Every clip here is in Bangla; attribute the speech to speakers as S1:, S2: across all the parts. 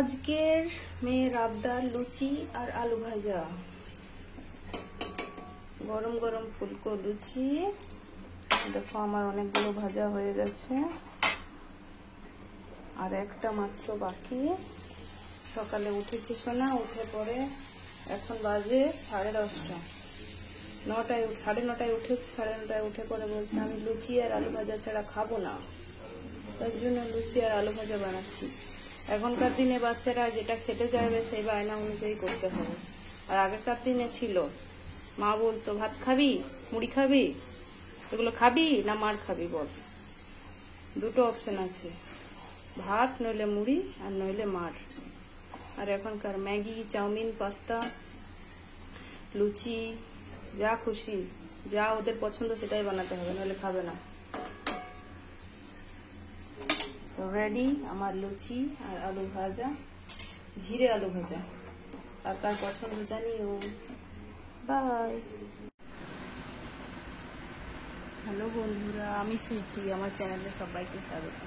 S1: আজকের মেয়ের আবদার লুচি আর আলু ভাজা। গরম গরম ফুলকো লুচি। দেখো আমার অনেকগুলো ভাজা হয়ে গেছে, আর একটা মাত্র বাকি। সকালে উঠেছি সোনা, উঠে পরে এখন বাজে 10:30। 9টায় উঠেছি, 9:30 উঠে পরে বলছে আমি লুচি আর আলু ভাজা ছাড়া খাবো না। তার জন্য লুচি আর আলু ভাজা বানাচ্ছি। এখনকার দিনে বাচ্চারা যেটা খেতে চাইবে সেই বায়না অনুযায়ী করতে হবে। আর আগেকার দিনে ছিল মা বলতো ভাত খাবি, মুড়ি খাবি, এগুলো খাবি না মার খাবি বল। দুটো অপশন আছে, ভাত নইলে মুড়ি আর নইলে মার। আর এখনকার ম্যাগি, চাউমিন, পাস্তা, লুচি, যা খুশি, যা ওদের পছন্দ সেটাই বানাতে হবে, নইলে খাবে না। তো রেডি আমার লুচি আর আলু ভাজা, জিরে আলু ভাজা। আর কার পছন্দ জানিও। বাই। হ্যালো বন্ধুরা, আমি সুইটি, আমার চ্যানেলে সবাইকে স্বাগত।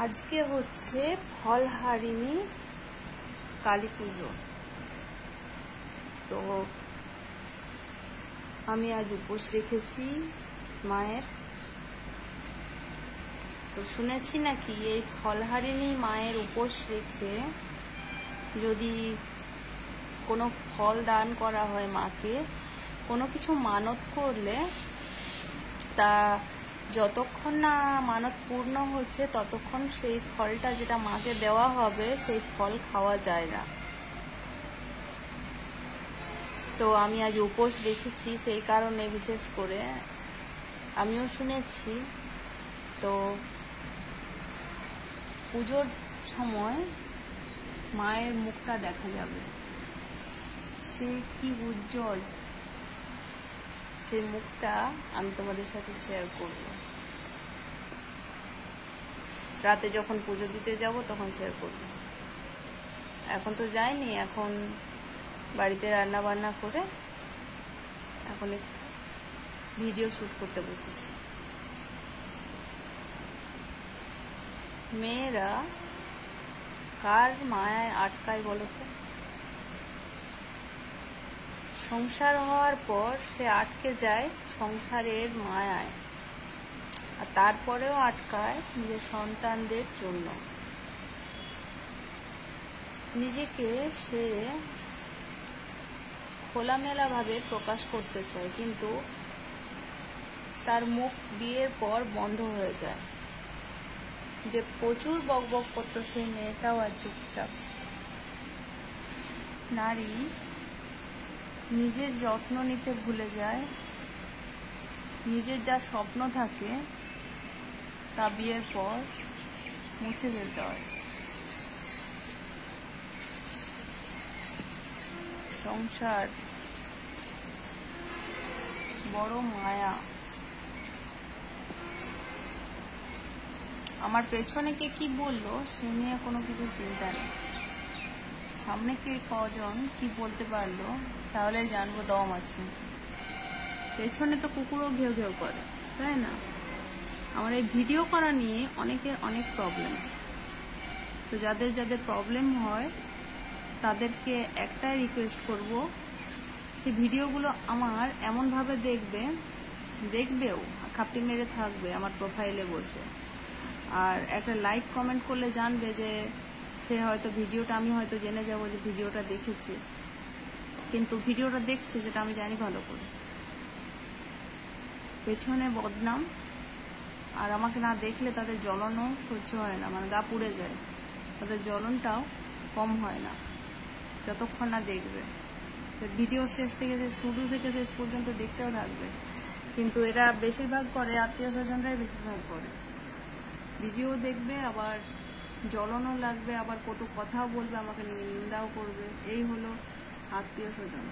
S1: আজকে হচ্ছে ফলহারিণী কালী পুজো। তো আমি আজ উপোস রেখেছি মায়ের। তো শুনেছি নাকি এই ফলহারিণী মায়ের উপোস রেখে যদি কোনো ফল দান করা হয় মাকে, কোনো কিছু মানত করলে তা যতক্ষণ না মানত পূর্ণ হচ্ছে ততক্ষণ সেই ফলটা যেটা মাকে দেওয়া হবে সেই ফল খাওয়া যায় না। তো আমি আজ উপোস রেখেছি, সেই কারণে বিশেষ করে আমিও শুনেছি। তো পুজোর সময় মায়ের মুখটা দেখা যাবে, সে কি উজ্জ্বল, সেই মুখটা আমি তোমাদের সাথে শেয়ার করব। রাতে যখন পুজো দিতে যাব তখন শেয়ার করব। এখন তো যাইনি, এখন বাড়িতে রান্না বান্না করে এখন একটু ভিডিও শুট করতে বসেছি। মেয়েরা কার মায়ায় আটকায় বলো তো? সংসার হওয়ার পর সে আটকে যায় সংসারের মায়ায়, আর তারপরেও আটকায় নিজের সন্তানদের জন্য। নিজেকে সে খোলামেলাভাবে প্রকাশ করতে চায়, কিন্তু তার মুখ বিয়ের পর বন্ধ হয়ে যায়। যে প্রচুর বকবক করতো সেই মেয়েটাও আর চুপচাপ। নারী নিজের যত্ন নিতে ভুলে যায়, নিজের যা স্বপ্ন থাকে তা বিয়ের পর মুছে ফেলতে হয়। সংসার বড় মায়া। আমার পেছনে কে কি বললো সে নিয়ে কোনো কিছু চিন্তা নেই, সামনে কে কজন কি বলতে পারলো তাহলে জানবো দম আছে। পেছনে তো কুকুরও ঘেউ ঘেউ করে, তাই না? আমার এই ভিডিও করা নিয়ে অনেকের অনেক প্রবলেম। তো যাদের যাদের প্রবলেম হয় তাদেরকে একটাই রিকোয়েস্ট করব, সেই ভিডিওগুলো আমার এমনভাবে দেখবেও খাপটি মেরে থাকবে আমার প্রোফাইলে বসে। আর একটা লাইক কমেন্ট করলে জানবে যে সে হয়তো ভিডিওটা, আমি হয়তো জেনে যাব যে ভিডিওটা দেখেছে, কিন্তু ভিডিওটা দেখছে যেটা আমি জানি ভালো করে। পেছনে বদনাম, আর আমাকে না দেখলে তাদের জ্বলনও সহ্য হয় না, মানে গা পুড়ে যায়, তাদের জ্বলনটাও কম হয় না যতক্ষণ না দেখবে। ভিডিও শেষ থেকে শুরু থেকে শেষ পর্যন্ত দেখতেও থাকবে, কিন্তু এরা বেশিরভাগ করে, আত্মীয় স্বজনরাই বেশিরভাগ করে। ভিডিও দেখবে, আবার জ্বলনও লাগবে, আবার কত কথাও বলবে, আমাকে নিয়ে নিন্দাও করবে। এই হলো আত্মীয় স্বজন।